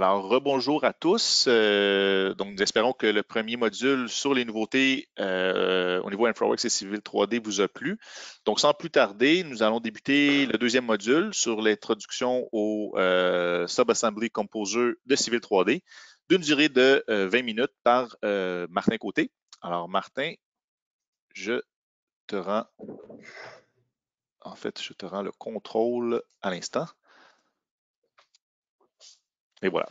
Alors, rebonjour à tous. Donc, nous espérons que le premier module sur les nouveautés au niveau InfraWorks et Civil 3D vous a plu. Donc, sans plus tarder, nous allons débuter le deuxième module sur l'introduction au Subassembly Composer de Civil 3D d'une durée de 20 minutes par Martin Côté. Alors, Martin, je te rends le contrôle à l'instant. Et voilà.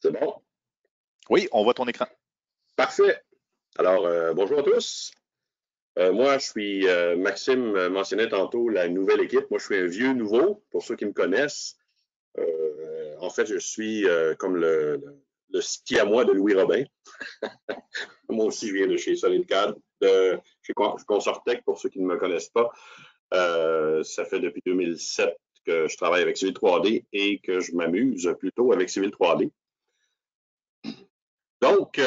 C'est bon? Oui, on voit ton écran. Parfait. Alors, bonjour à tous. Moi, je suis Maxime mentionnait tantôt la nouvelle équipe. Moi, je suis un vieux nouveau, pour ceux qui me connaissent. En fait, je suis comme le ski à moi de Louis Robin. Moi aussi, je viens de chez SolidCAD, chez Consortec, pour ceux qui ne me connaissent pas. Ça fait depuis 2007 que je travaille avec Civil 3D et que je m'amuse plutôt avec Civil 3D. Donc,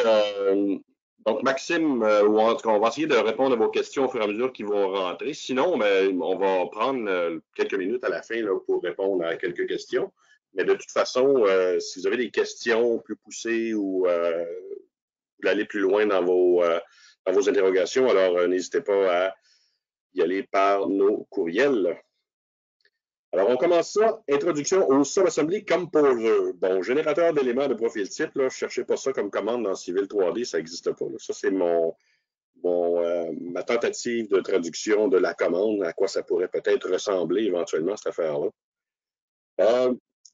Maxime, en tout cas, on va essayer de répondre à vos questions au fur et à mesure qu'ils vont rentrer. Sinon, on va prendre quelques minutes à la fin là, pour répondre à quelques questions. Mais de toute façon, si vous avez des questions plus poussées ou vous voulez aller plus loin dans vos interrogations, alors n'hésitez pas à y aller par nos courriels. Alors, on commence ça. Introduction au Subassembly Composer. Bon, générateur d'éléments de profil type, là, je ne cherchais pas ça comme commande dans Civil 3D, ça n'existe pas. Là. Ça, c'est ma tentative de traduction de la commande, à quoi ça pourrait peut-être ressembler éventuellement, cette affaire-là.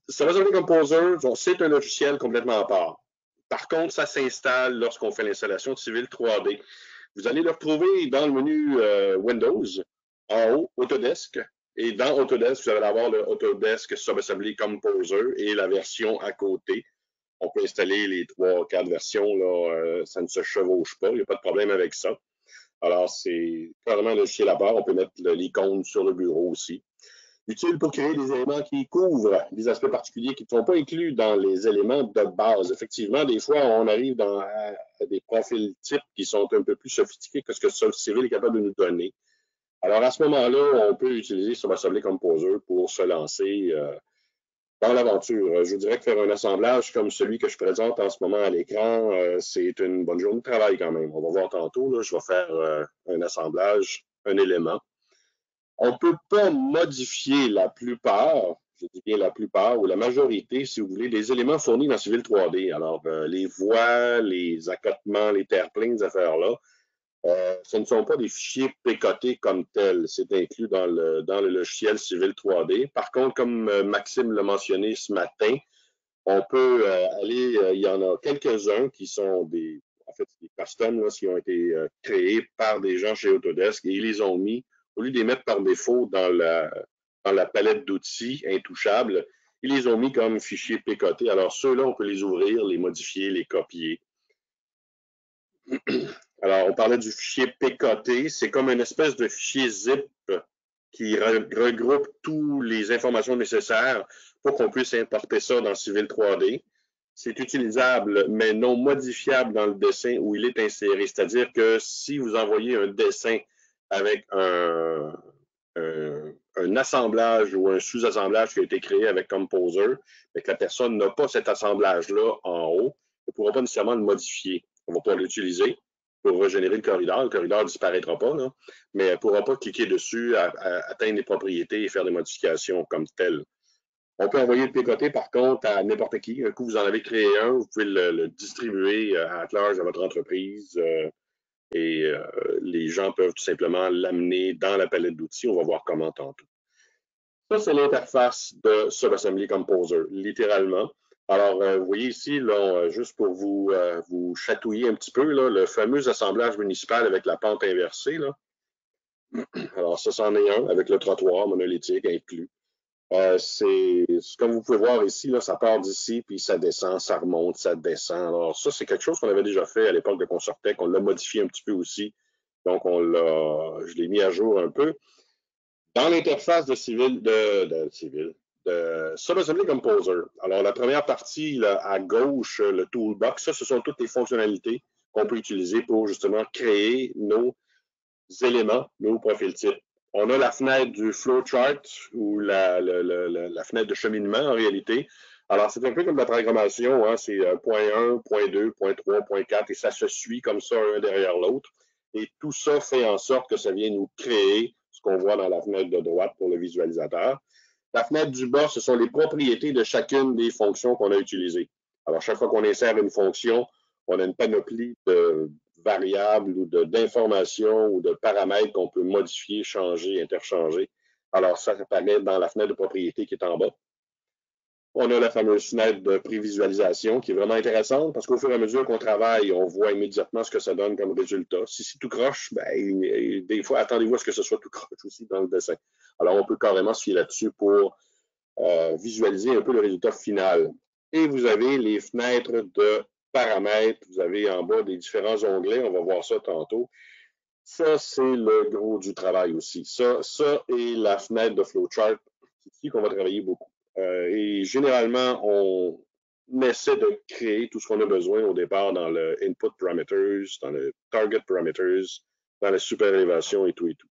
Subassembly Composer, c'est un logiciel complètement à part. Par contre, ça s'installe lorsqu'on fait l'installation de Civil 3D. Vous allez le retrouver dans le menu Windows, en haut, Autodesk. Et dans Autodesk, vous allez avoir le Autodesk Subassembly Composer et la version à côté. On peut installer les 3-4 versions, là, ça ne se chevauche pas, il n'y a pas de problème avec ça. Alors, c'est carrément un logiciel à part. On peut mettre l'icône sur le bureau aussi. Utile pour créer des éléments qui couvrent des aspects particuliers qui ne sont pas inclus dans les éléments de base. Effectivement, des fois, on arrive à des profils types qui sont un peu plus sophistiqués que ce que Civil est capable de nous donner. Alors, à ce moment-là, on peut utiliser Subassembly Composer pour se lancer dans l'aventure. Je vous dirais que faire un assemblage comme celui que je présente en ce moment à l'écran, c'est une bonne journée de travail quand même. On va voir tantôt, là, je vais faire un assemblage, un élément. On ne peut pas modifier la plupart, je dis bien la plupart, ou la majorité, si vous voulez, des éléments fournis dans Civil 3D. Alors, les voies, les accotements, les terre-pleins, ces affaires-là, ce ne sont pas des fichiers pécotés comme tels. C'est inclus dans le logiciel Civil 3D. Par contre, comme Maxime l'a mentionné ce matin, on peut aller, il y en a quelques-uns qui sont des customs là, qui ont été créés par des gens chez Autodesk et ils les ont mis, au lieu de les mettre par défaut dans la palette d'outils intouchables, ils les ont mis comme fichiers pécotés. Alors, ceux-là, on peut les ouvrir, les modifier, les copier. Alors, on parlait du fichier PKT. C'est comme une espèce de fichier zip qui regroupe toutes les informations nécessaires pour qu'on puisse importer ça dans Civil 3D. C'est utilisable, mais non modifiable dans le dessin où il est inséré. C'est-à-dire que si vous envoyez un dessin avec un assemblage ou un sous-assemblage qui a été créé avec Composer, mais que la personne n'a pas cet assemblage-là en haut, elle ne pourra pas nécessairement le modifier. On va pouvoir l'utiliser pour régénérer le corridor. Le corridor ne disparaîtra pas, là, mais elle ne pourra pas cliquer dessus, atteindre les propriétés et faire des modifications comme telles. On peut envoyer le PKT, par contre, à n'importe qui. Un coup, vous en avez créé un, vous pouvez le distribuer à large à votre entreprise et les gens peuvent tout simplement l'amener dans la palette d'outils. On va voir comment tantôt. Ça, c'est l'interface de Subassembly Composer, littéralement. Alors, vous voyez ici, là, juste pour vous chatouiller un petit peu, là, le fameux assemblage municipal avec la pente inversée. Là. Alors, ça, c'en est un, avec le trottoir monolithique inclus. Comme vous pouvez voir ici, là, ça part d'ici, puis ça descend, ça remonte, ça descend. Alors, ça, c'est quelque chose qu'on avait déjà fait à l'époque de Consortec. On l'a modifié un petit peu aussi. Donc, je l'ai mis à jour un peu. Dans l'interface de Subassembly Composer, alors la première partie là, à gauche, le toolbox, ça, ce sont toutes les fonctionnalités qu'on peut utiliser pour justement créer nos éléments, nos profils types On a la fenêtre du flowchart ou la fenêtre de cheminement en réalité. Alors, c'est un peu comme la programmation, hein? C'est point 1, point 2, point 3, point 4, et ça se suit comme ça, un derrière l'autre. Et tout ça fait en sorte que ça vient nous créer ce qu'on voit dans la fenêtre de droite pour le visualisateur. La fenêtre du bas, ce sont les propriétés de chacune des fonctions qu'on a utilisées. Alors, chaque fois qu'on insère une fonction, on a une panoplie de variables ou d'informations ou de paramètres qu'on peut modifier, changer, interchanger. Alors, ça apparaît dans la fenêtre de propriété qui est en bas. On a la fameuse fenêtre de prévisualisation qui est vraiment intéressante parce qu'au fur et à mesure qu'on travaille, on voit immédiatement ce que ça donne comme résultat. Si c'est tout croche, ben, des fois, attendez-vous à ce que ce soit tout croche aussi dans le dessin. Alors, on peut carrément se fier là-dessus pour visualiser un peu le résultat final. Et vous avez les fenêtres de paramètres. Vous avez en bas des différents onglets. On va voir ça tantôt. Ça, c'est le gros du travail aussi. Ça est la fenêtre de flowchart. C'est ici qu'on va travailler beaucoup. Et généralement, on essaie de créer tout ce qu'on a besoin au départ dans le input parameters, dans le target parameters, dans la super élévation et tout et tout.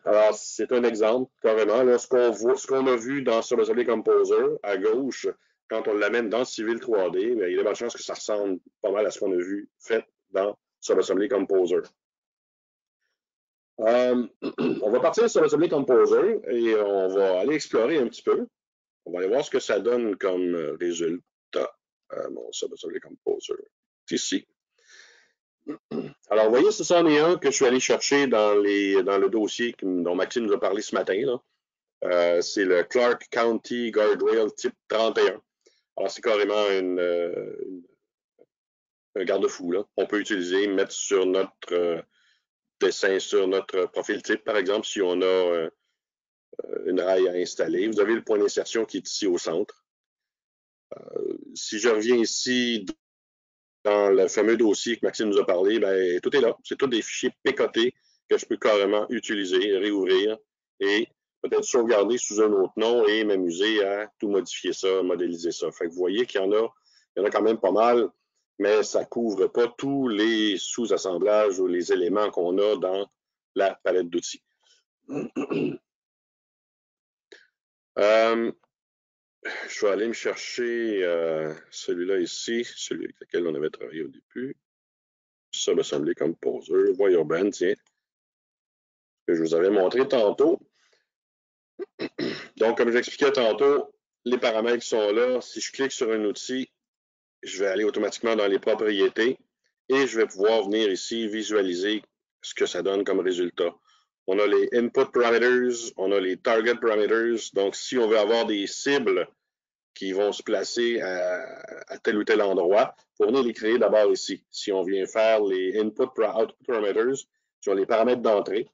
Alors, c'est un exemple, carrément. Là, ce qu'on a vu dans Subassembly Composer, à gauche, quand on l'amène dans Civil 3D, bien, il y a de bonnes chances que ça ressemble pas mal à ce qu'on a vu fait dans Subassembly Composer. On va partir de Subassembly Composer et on va aller explorer un petit peu. On va aller voir ce que ça donne comme résultat. Mon Subassembly Composer, c'est ici. Alors, vous voyez, ce c'en est un que je suis allé chercher dans le dossier dont Maxime nous a parlé ce matin. C'est le Clark County Guardrail type 31. Alors, c'est carrément un garde-fou. On peut utiliser, mettre sur notre dessin, sur notre profil type, par exemple, si on a une rail à installer. Vous avez le point d'insertion qui est ici au centre. Si je reviens ici dans le fameux dossier que Maxime nous a parlé, ben, tout est là. C'est tous des fichiers PKT que je peux carrément utiliser, réouvrir et peut-être sauvegarder sous un autre nom et m'amuser à tout modifier ça, modéliser ça. Fait que vous voyez qu'il y en a quand même pas mal, mais ça ne couvre pas tous les sous-assemblages ou les éléments qu'on a dans la palette d'outils. Je vais aller me chercher celui-là ici, celui avec lequel on avait travaillé au début. Subassembly Composer, Wire-Band, tiens, que je vous avais montré tantôt. Donc, comme j'expliquais tantôt, les paramètres sont là. Si je clique sur un outil, je vais aller automatiquement dans les propriétés et je vais pouvoir venir ici visualiser ce que ça donne comme résultat. On a les input parameters, on a les target parameters. Donc, si on veut avoir des cibles qui vont se placer à tel ou tel endroit, il faut venir les créer d'abord ici. Si on vient faire les input output parameters sur les paramètres d'entrée.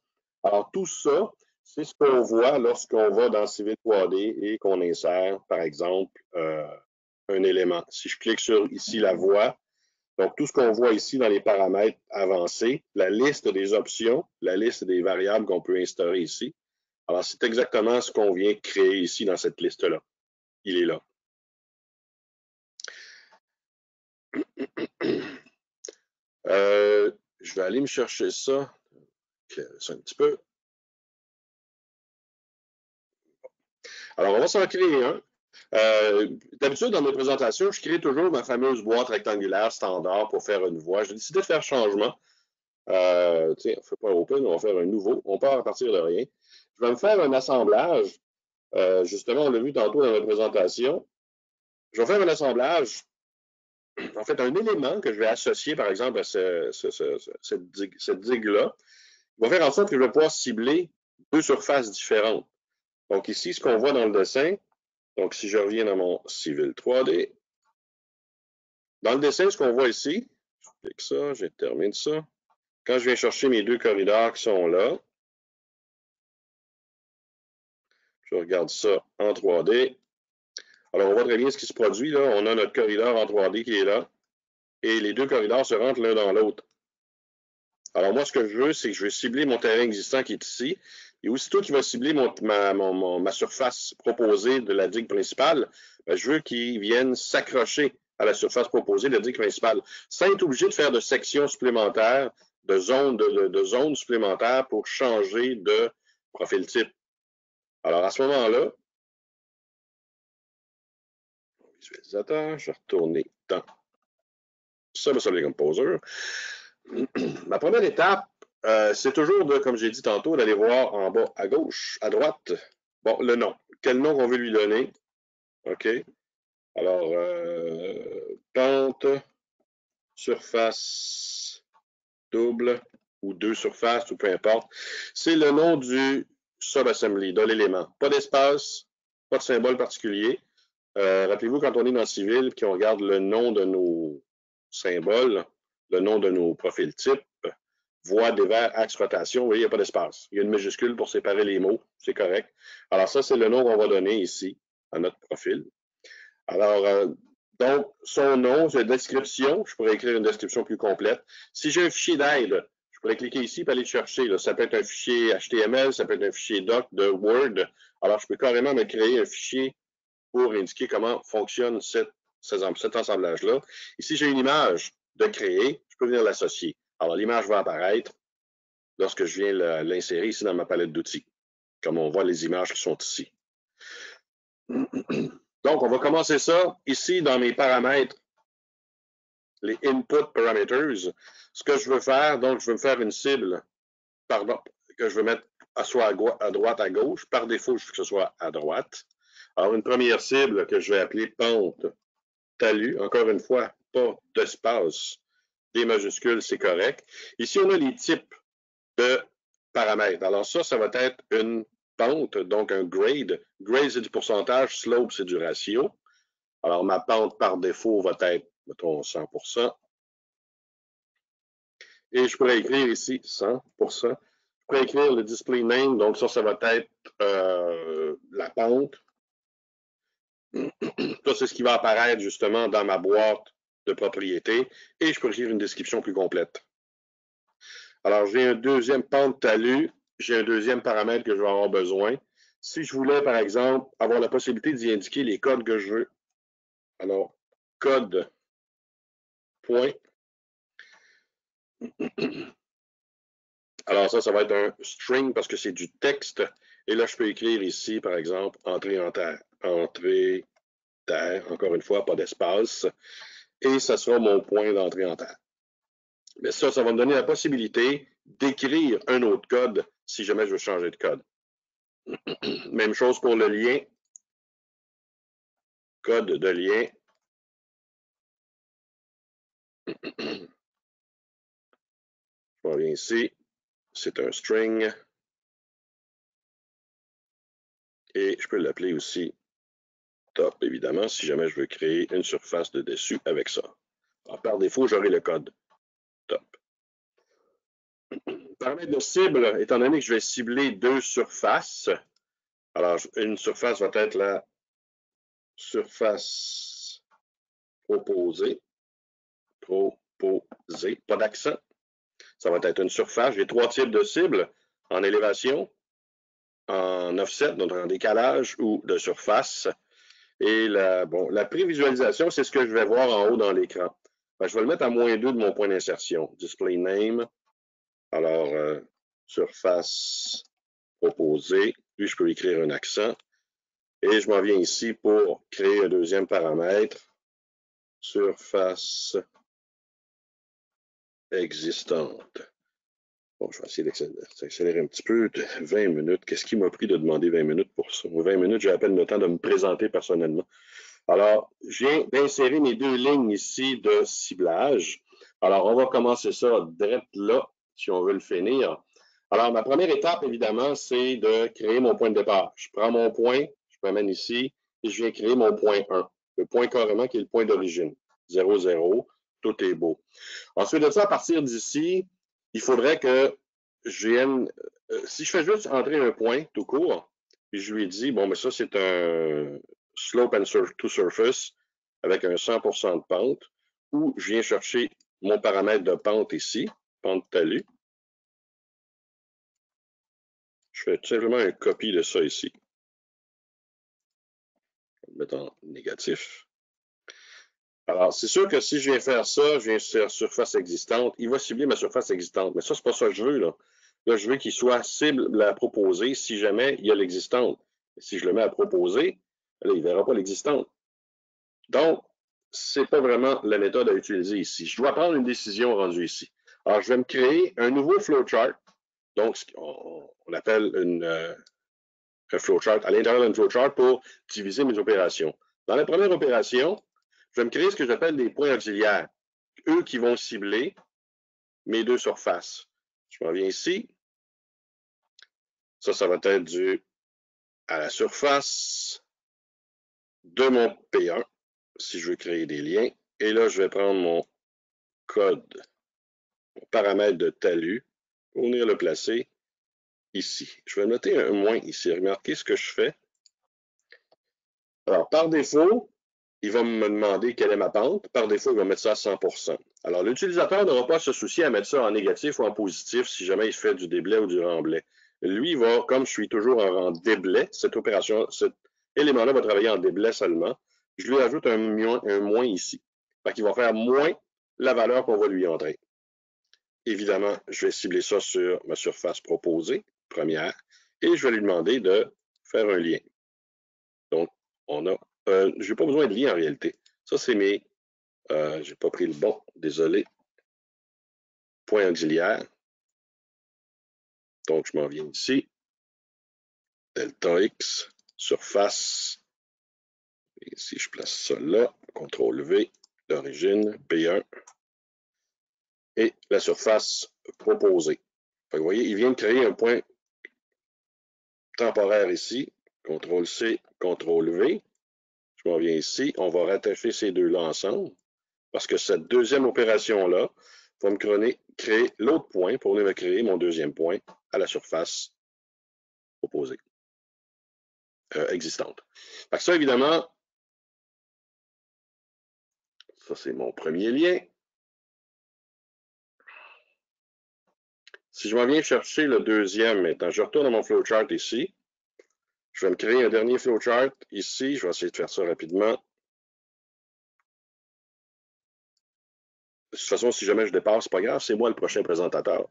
Alors, tout ça, c'est ce qu'on voit lorsqu'on va dans Civil 3D et qu'on insère, par exemple, un élément. Si je clique sur ici la voie, donc tout ce qu'on voit ici dans les paramètres avancés, la liste des options, la liste des variables qu'on peut instaurer ici. Alors, c'est exactement ce qu'on vient créer ici dans cette liste-là. Il est là. Je vais aller me chercher ça. C'est un petit peu. Alors, on va s'en créer un. D'habitude, dans mes présentations, je crée toujours ma fameuse boîte rectangulaire standard pour faire une voie. J'ai décidé de faire changement. Tiens, on ne fait pas open, on va faire un nouveau. On part à partir de rien. Je vais me faire un assemblage. Justement, on l'a vu tantôt dans la présentation. Je vais faire un assemblage, en fait, un élément que je vais associer, par exemple, à cette digue-là. Il va faire en sorte que je vais pouvoir cibler deux surfaces différentes. Donc ici, ce qu'on voit dans le dessin, donc si je reviens dans mon Civil 3D, dans le dessin, ce qu'on voit ici, je clique ça, je termine ça. Quand je viens chercher mes deux corridors qui sont là, je regarde ça en 3D. Alors, on voit très bien ce qui se produit là. On a notre corridor en 3D qui est là. Et les deux corridors se rentrent l'un dans l'autre. Alors, moi, ce que je veux, c'est que je veux cibler mon terrain existant qui est ici. Et aussitôt qu'il va cibler ma surface proposée de la digue principale, ben, je veux qu'il vienne s'accrocher à la surface proposée de la digue principale, sans être obligé de faire de sections supplémentaires de zones supplémentaires pour changer de profil type. Alors, à ce moment-là, visualisateur, je vais retourner dans Subassembly Composer. Ma première étape, c'est toujours, comme j'ai dit tantôt, d'aller voir en bas à gauche, à droite, bon, le nom. Quel nom on veut lui donner? OK. Alors, pente, surface double ou deux surfaces, ou peu importe. C'est le nom du subassembly, de l'élément. Pas d'espace, pas de symbole particulier. Rappelez-vous, quand on est dans Civil, qu'on regarde le nom de nos symboles, le nom de nos profils types, voie, dévers, axe, rotation, vous voyez, il n'y a pas d'espace. Il y a une majuscule pour séparer les mots, c'est correct. Alors ça, c'est le nom qu'on va donner ici à notre profil. Alors, donc, son nom, c'est description. Je pourrais écrire une description plus complète. Si j'ai un fichier d'aide, je pourrais cliquer ici et aller le chercher. Là. Ça peut être un fichier HTML, ça peut être un fichier doc de Word. Alors, je peux carrément me créer un fichier pour indiquer comment fonctionne cet assemblage-là. Ici, j'ai une image de créer. Je peux venir l'associer. Alors, l'image va apparaître lorsque je viens l'insérer ici dans ma palette d'outils, comme on voit les images qui sont ici. Donc, on va commencer ça ici dans mes paramètres, les input parameters. Ce que je veux faire, donc, je veux me faire une cible que je veux mettre soit à droite, à gauche. Par défaut, je veux que ce soit à droite. Alors, une première cible que je vais appeler pente talus. Encore une fois, pas d'espace. Des majuscules, c'est correct. Ici, on a les types de paramètres. Alors ça va être une pente, donc un grade. Grade, c'est du pourcentage. Slope, c'est du ratio. Alors, ma pente par défaut va être, mettons, 100%. Et je pourrais écrire ici 100%. Je pourrais écrire le display name. Donc ça va être la pente. Ça, c'est ce qui va apparaître justement dans ma boîte de propriété. Et je peux écrire une description plus complète. Alors, j'ai un deuxième pente talus. J'ai un deuxième paramètre que je vais avoir besoin. Si je voulais, par exemple, avoir la possibilité d'y indiquer les codes que je veux. Alors, code point. Alors ça va être un string parce que c'est du texte. Et là, je peux écrire ici, par exemple, entrée en terre. Entrée terre, encore une fois, pas d'espace. Et ça sera mon point d'entrée en terre. Mais ça va me donner la possibilité d'écrire un autre code si jamais je veux changer de code. Même chose pour le lien. Code de lien. Je reviens ici. C'est un string. Et je peux l'appeler aussi top, évidemment, si jamais je veux créer une surface de dessus avec ça. Alors, par défaut, j'aurai le code top. Paramètre de cible, étant donné que je vais cibler deux surfaces, alors une surface va être la surface proposée, pas d'accent. Ça va être une surface. J'ai trois types de cibles, en élévation, en offset, donc en décalage, ou de surface. Et la prévisualisation, c'est ce que je vais voir en haut dans l'écran. Ben, je vais le mettre à -2 de mon point d'insertion. Display name. Alors, surface proposée. Lui, je peux écrire un accent. Et je m'en viens ici pour créer un deuxième paramètre. Surface existante. Bon, je vais essayer d'accélérer un petit peu. 20 minutes. Qu'est-ce qui m'a pris de demander 20 minutes pour ça? 20 minutes, j'ai à peine le temps de me présenter personnellement. Alors, je viens d'insérer mes deux lignes ici de ciblage. Alors, on va commencer ça direct là, si on veut le finir. Alors, ma première étape, évidemment, c'est de créer mon point de départ. Je prends mon point, je m'amène ici, et je viens créer mon point 1. Le point carrément qui est le point d'origine. 0, 0, tout est beau. Ensuite de ça, à partir d'ici, il faudrait que je vienne... si je fais juste entrer un point tout court, puis je lui dis, bon, mais ça, c'est un slope and to surface avec un 100% de pente, ou je viens chercher mon paramètre de pente ici, pente talus. Je fais tout simplement un copie de ça ici. Je vais le mettre en négatif. Alors, c'est sûr que si je viens faire ça, je viens sur surface existante, il va cibler ma surface existante. Mais ça, c'est pas ça que je veux, là. Là, je veux qu'il soit cible à proposer si jamais il y a l'existante. Si je le mets à proposer, là, il ne verra pas l'existante. Donc, c'est pas vraiment la méthode à utiliser ici. Je dois prendre une décision rendue ici. Alors, je vais me créer un nouveau flowchart. Donc, on appelle un flowchart, à l'intérieur d'un flowchart pour diviser mes opérations. Dans la première opération, je vais me créer ce que j'appelle des points auxiliaires. Eux qui vont cibler mes deux surfaces. Je m'en viens ici. Ça va être dû à la surface de mon P1, si je veux créer des liens. Et là, je vais prendre mon code, mon paramètre de talus, pour venir le placer ici. Je vais noter un moins ici. Remarquez ce que je fais. Alors, par défaut, il va me demander quelle est ma pente. Par défaut, il va mettre ça à 100%. Alors, l'utilisateur n'aura pas à se soucier à mettre ça en négatif ou en positif si jamais il fait du déblai ou du remblai. Lui, il va, comme je suis toujours en déblai, cette opération, cet élément-là va travailler en déblai seulement. Je lui ajoute un moins ici. Fait qu'il va faire moins la valeur qu'on va lui entrer. Évidemment, je vais cibler ça sur ma surface proposée, première, et je vais lui demander de faire un lien. Donc, on a je n'ai pas besoin de lien en réalité. Ça, c'est mes. Je n'ai pas pris le bon, désolé. Point auxiliaire. Donc, je m'en viens ici. Delta X, surface. Et si je place ça là, CTRL V, l'origine, P1. Et la surface proposée. Fait que vous voyez, il vient de créer un point temporaire ici. CTRL C, CTRL V. Je m'en viens ici. On va rattacher ces deux-là ensemble. Parce que cette deuxième opération-là va me créer l'autre point pour venir me créer mon deuxième point à la surface proposée, existante. Fait que ça, évidemment, ça c'est mon premier lien. Si je m'en viens chercher le deuxième maintenant, je retourne à mon flowchart ici. Je vais me créer un dernier flowchart ici. Je vais essayer de faire ça rapidement. De toute façon, si jamais je dépasse, c'est pas grave, c'est moi le prochain présentateur.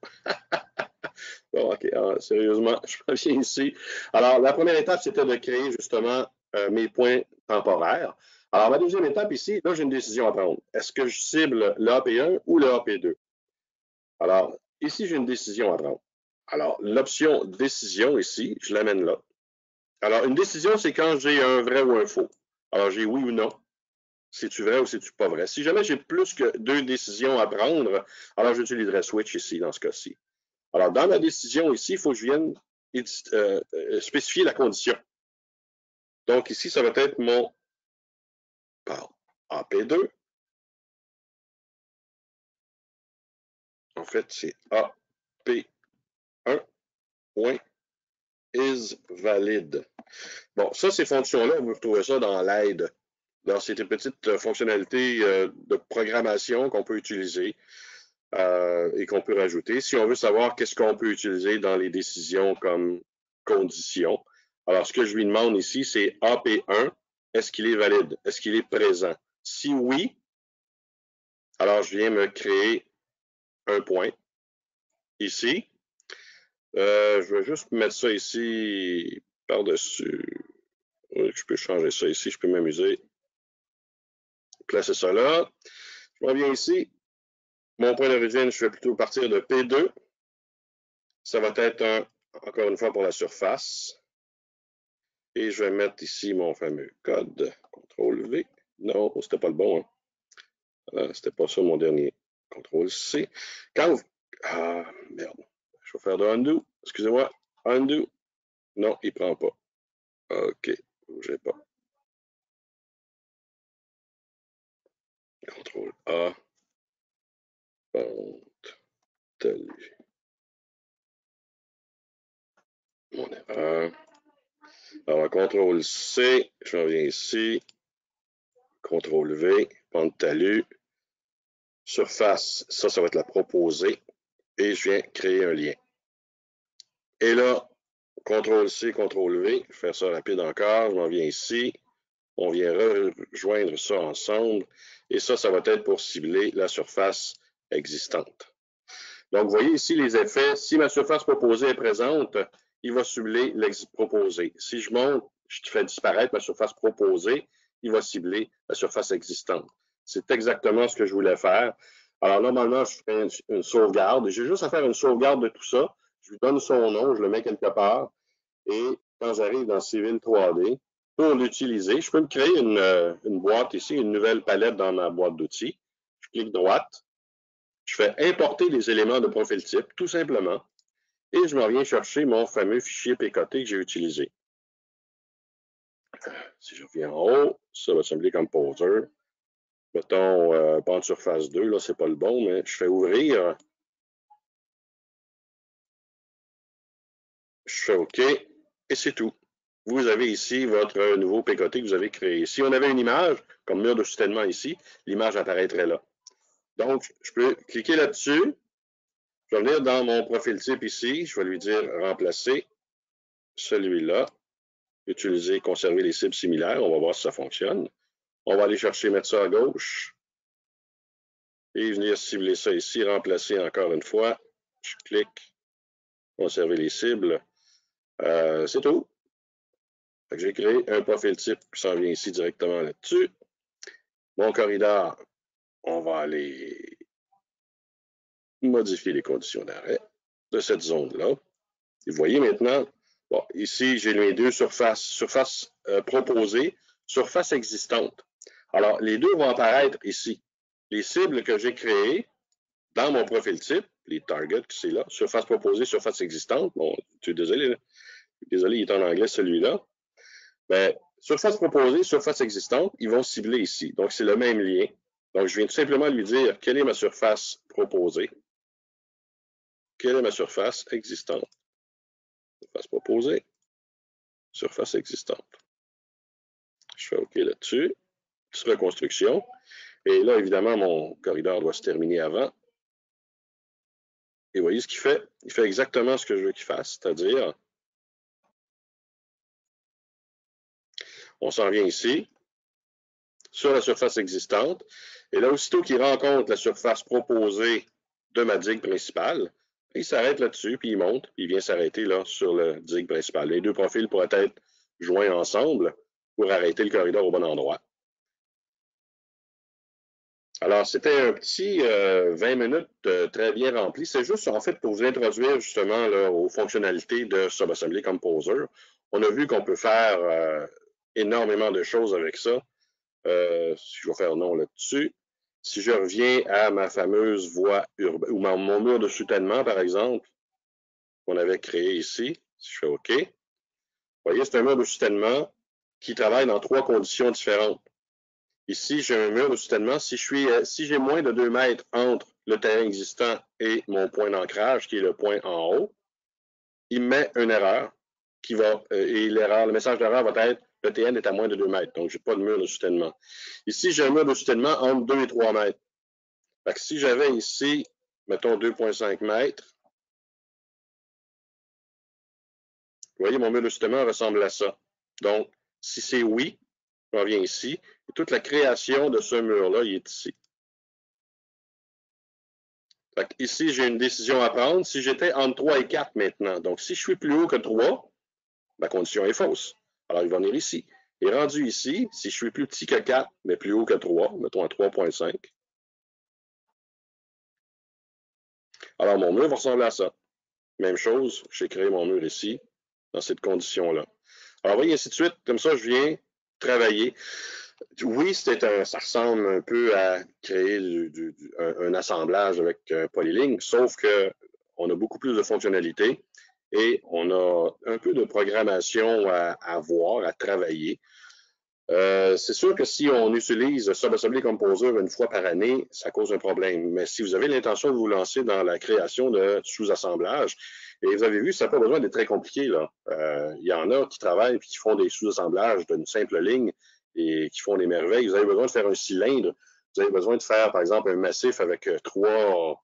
Bon, OK, alors, sérieusement, je reviens ici. Alors, la première étape, c'était de créer justement mes points temporaires. Alors, ma deuxième étape ici, là, j'ai une décision à prendre. Est-ce que je cible le AP1 ou le AP2? Alors, ici, j'ai une décision à prendre. Alors, l'option décision ici, je l'amène là. Alors, une décision, c'est quand j'ai un vrai ou un faux. Alors, j'ai oui ou non. C'est-tu vrai ou c'est-tu pas vrai? Si jamais j'ai plus que deux décisions à prendre, alors j'utiliserai switch ici, dans ce cas-ci. Alors, dans ma décision ici, il faut que je vienne spécifier la condition. Donc, ici, ça va être mon AP2. En fait, c'est AP1 point is valid. Bon, ça, ces fonctions-là, vous retrouvez ça dans l'aide. Dans ces petites fonctionnalités de programmation qu'on peut utiliser et qu'on peut rajouter. Si on veut savoir qu'est-ce qu'on peut utiliser dans les décisions comme conditions. Alors, ce que je lui demande ici, c'est AP1, est-ce qu'il est valide? Est-ce qu'il est présent? Si oui, alors je viens me créer un point ici. Je vais juste mettre ça ici par-dessus. Oui, je peux changer ça ici, je peux m'amuser. Placer ça là. Je reviens ici. Mon point d'origine, je vais plutôt partir de P2. Ça va être encore une fois pour la surface. Et je vais mettre ici mon fameux code. CTRL V. Non, c'était pas le bon. Hein. C'était pas ça mon dernier. CTRL C. Quand vous... Ah, merde. Je vais faire de undo. Excusez-moi. Undo. Non, il prend pas. OK. Bougez pas. CTRL A. Pente. Talus. Mon erreur. Alors, CTRL C. Je reviens ici. CTRL V. Pente talus. Surface. Ça va être la proposée. Et je viens créer un lien. Et là, CTRL-C, CTRL-V, je vais faire ça rapide encore, je m'en viens ici, On vient rejoindre ça ensemble. Et ça va être pour cibler la surface existante. Donc, vous voyez ici les effets. Si ma surface proposée est présente, il va cibler proposé. Si je monte, je fais disparaître ma surface proposée, il va cibler la surface existante. C'est exactement ce que je voulais faire. Alors, normalement, je fais une sauvegarde. J'ai juste à faire une sauvegarde de tout ça. Je lui donne son nom, je le mets quelque part. Et quand j'arrive dans Civil 3D, pour l'utiliser, je peux me créer une boîte ici, une nouvelle palette dans ma boîte d'outils. Je clique droite. Je fais importer les éléments de profil type, tout simplement. Et je m'en viens chercher mon fameux fichier PKT que j'ai utilisé. Si je reviens en haut, ça va s'appeler Composer. Mettons, pente surface 2, là, c'est pas le bon, mais je fais ouvrir. Je fais OK, et c'est tout. Vous avez ici votre nouveau PKT que vous avez créé. Si on avait une image, comme mur de soutènement ici, l'image apparaîtrait là. Donc, je peux cliquer là-dessus. Je vais venir dans mon profil type ici. Je vais lui dire remplacer celui-là. Utiliser, conserver les cibles similaires. On va voir si ça fonctionne. On va aller chercher, mettre ça à gauche. Et venir cibler ça ici, remplacer encore une fois. Je clique, conserver les cibles. C'est tout. J'ai créé un profil type qui s'en vient ici directement là-dessus. Mon corridor, on va aller modifier les conditions d'arrêt de cette zone-là. Vous voyez maintenant, bon, ici, j'ai mes deux surfaces. Surface proposée, surface existante. Alors, les deux vont apparaître ici. Les cibles que j'ai créées dans mon profil type, les targets, c'est là, surface proposée, surface existante. Bon, je suis désolé, il est en anglais celui-là. Mais surface proposée, surface existante, ils vont cibler ici. Donc, c'est le même lien. Donc, je viens tout simplement lui dire quelle est ma surface proposée, quelle est ma surface existante. Surface proposée, surface existante. Je fais OK là-dessus. Petite reconstruction. Et là, évidemment, mon corridor doit se terminer avant. Et vous voyez ce qu'il fait? Il fait exactement ce que je veux qu'il fasse, c'est-à-dire, on s'en vient ici, sur la surface existante. Et là, aussitôt qu'il rencontre la surface proposée de ma digue principale, il s'arrête là-dessus, puis il monte, puis il vient s'arrêter là sur le digue principal. Les deux profils pourraient être joints ensemble pour arrêter le corridor au bon endroit. Alors, c'était un petit 20 minutes très bien rempli. C'est juste, en fait, pour vous introduire justement là, aux fonctionnalités de Subassembly Composer. On a vu qu'on peut faire énormément de choses avec ça. Si je vais faire non là-dessus. Si je reviens à ma fameuse voie urbaine, ou mon mur de soutènement, par exemple, qu'on avait créé ici, si je fais OK, vous voyez, c'est un mur de soutènement qui travaille dans trois conditions différentes. Ici, j'ai un mur de soutènement. Si j'ai moins de 2 mètres entre le terrain existant et mon point d'ancrage, qui est le point en haut, il me met une erreur qui va, et l'erreur, le message d'erreur va être le TN est à moins de 2 mètres, donc je n'ai pas de mur de soutènement. Ici, j'ai un mur de soutènement entre 2 et 3 mètres. Fait que si j'avais ici, mettons 2,5 mètres, vous voyez, mon mur de soutènement ressemble à ça. Donc, si c'est oui, je reviens ici, et toute la création de ce mur-là, il est ici. Fait que ici, j'ai une décision à prendre. Si j'étais entre 3 et 4 maintenant, donc si je suis plus haut que 3, ma condition est fausse. Alors, il va venir ici. Et rendu ici, si je suis plus petit que 4, mais plus haut que 3, mettons à 3,5, alors mon mur va ressembler à ça. Même chose, j'ai créé mon mur ici, dans cette condition-là. Alors, vous voyez, ainsi de suite, comme ça, je viens travailler. Oui, ça ressemble un peu à créer un assemblage avec Polyling, sauf qu'on a beaucoup plus de fonctionnalités et on a un peu de programmation à voir, à travailler. C'est sûr que si on utilise Subassembly Composer une fois par année, ça cause un problème. Mais si vous avez l'intention de vous lancer dans la création de sous-assemblages, et vous avez vu, ça n'a pas besoin d'être très compliqué, là. Il y en a qui travaillent et qui font des sous-assemblages d'une simple ligne et qui font des merveilles. Vous avez besoin de faire un cylindre. Vous avez besoin de faire, par exemple, un massif avec trois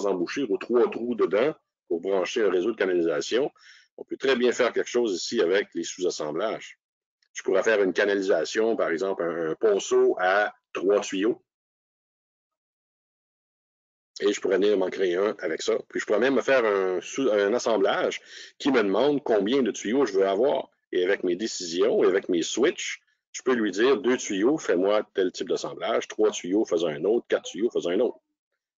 embouchures ou 3 trous dedans pour brancher un réseau de canalisation. On peut très bien faire quelque chose ici avec les sous-assemblages. Je pourrais faire une canalisation, par exemple, un ponceau à 3 tuyaux. Et je pourrais venir m'en créer un avec ça. Puis je pourrais même me faire un assemblage qui me demande combien de tuyaux je veux avoir. Et avec mes décisions et avec mes switches, je peux lui dire 2 tuyaux, fais-moi tel type d'assemblage, 3 tuyaux, fais un autre, 4 tuyaux, fais un autre.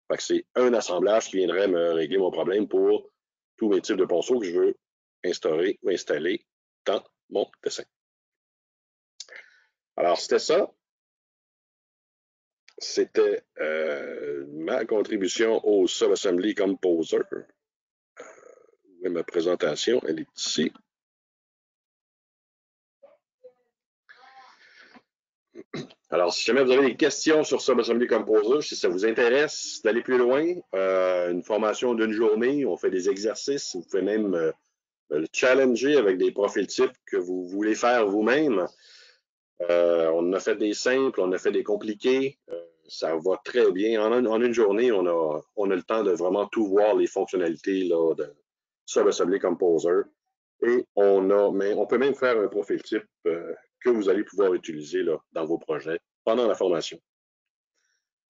Fait que c'est un assemblage qui viendrait me régler mon problème pour tous mes types de ponceaux que je veux instaurer ou installer dans mon dessin. Alors, c'était ça. C'était ma contribution au Subassembly Composer. Ma présentation, elle est ici. Alors, si jamais vous avez des questions sur Subassembly Composer, si ça vous intéresse d'aller plus loin, une formation d'une journée, on fait des exercices, vous pouvez même le challenger avec des profils types que vous voulez faire vous-même. On a fait des simples, on a fait des compliqués. Ça va très bien. En une journée, on a le temps de vraiment tout voir les fonctionnalités là, de Subassembly Composer. Et on peut même faire un profil type que vous allez pouvoir utiliser là, dans vos projets pendant la formation.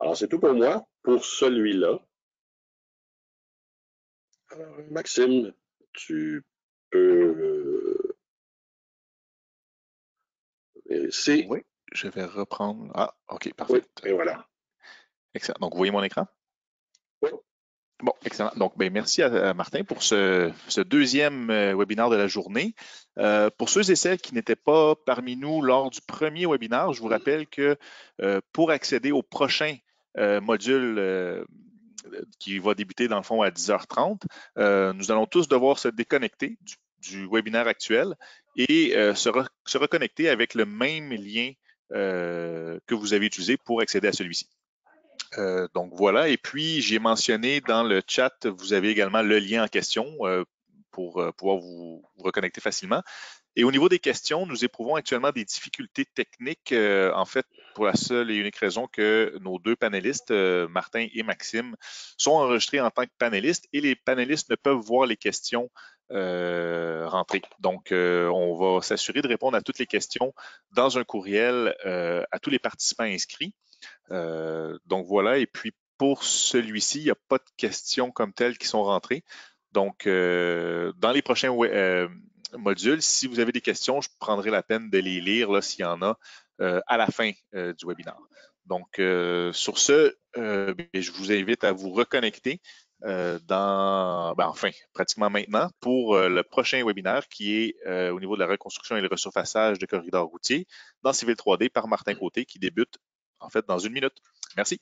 Alors, c'est tout pour moi pour celui-là. Alors, Maxime, tu peux vérifier. Oui, je vais reprendre. Ah, OK, parfait. Oui, et voilà. Excellent. Donc, vous voyez mon écran? Oui. Bon, excellent. Donc, merci à Martin pour ce deuxième webinaire de la journée. Pour ceux et celles qui n'étaient pas parmi nous lors du premier webinaire, je vous rappelle que pour accéder au prochain module qui va débuter dans le fond à 10h30, nous allons tous devoir se déconnecter du webinaire actuel et se reconnecter avec le même lien que vous avez utilisé pour accéder à celui-ci. Donc voilà, et puis j'ai mentionné dans le chat, vous avez également le lien en question pour pouvoir vous reconnecter facilement. Et au niveau des questions, nous éprouvons actuellement des difficultés techniques, en fait, pour la seule et unique raison que nos deux panélistes, Martin et Maxime, sont enregistrés en tant que panélistes et les panélistes ne peuvent voir les questions rentrer. Donc, on va s'assurer de répondre à toutes les questions dans un courriel à tous les participants inscrits. Donc voilà, et puis pour celui-ci, il n'y a pas de questions comme telles qui sont rentrées. Donc, dans les prochains modules, si vous avez des questions, je prendrai la peine de les lire s'il y en a à la fin du webinaire. Donc, sur ce, je vous invite à vous reconnecter pratiquement maintenant pour le prochain webinaire qui est au niveau de la reconstruction et le resurfaçage de corridors routiers dans Civil 3D par Martin Côté qui débute en fait dans 1 minute. Merci.